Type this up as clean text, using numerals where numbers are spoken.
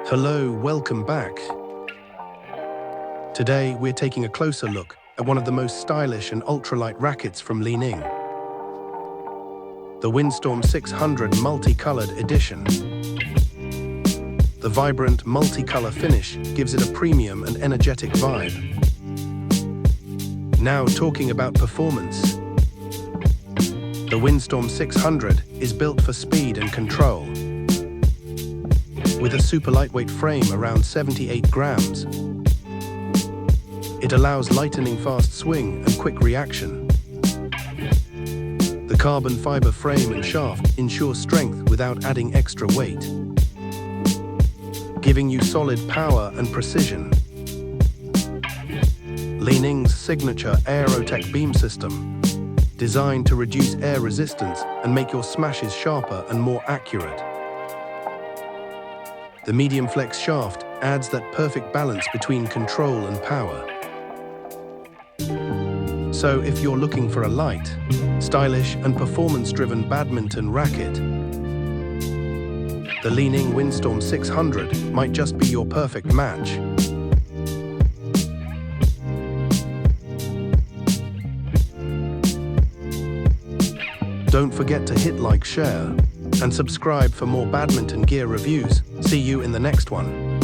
Hello, welcome back. Today, we're taking a closer look at one of the most stylish and ultralight rackets from Li-Ning. The Windstorm 600 Multicolored Edition. The vibrant multicolour finish gives it a premium and energetic vibe. Now talking about performance. The Windstorm 600 is built for speed and control. With a super lightweight frame around 78 grams, it allows lightning fast swing and quick reaction. The carbon fiber frame and shaft ensure strength without adding extra weight, giving you solid power and precision. Li-Ning's signature Aerotec Beam System, designed to reduce air resistance and make your smashes sharper and more accurate. The medium flex shaft adds that perfect balance between control and power. So if you're looking for a light, stylish and performance-driven badminton racket, the Li-Ning Windstorm 600 might just be your perfect match. Don't forget to hit like, share, and subscribe for more badminton gear reviews. See you in the next one.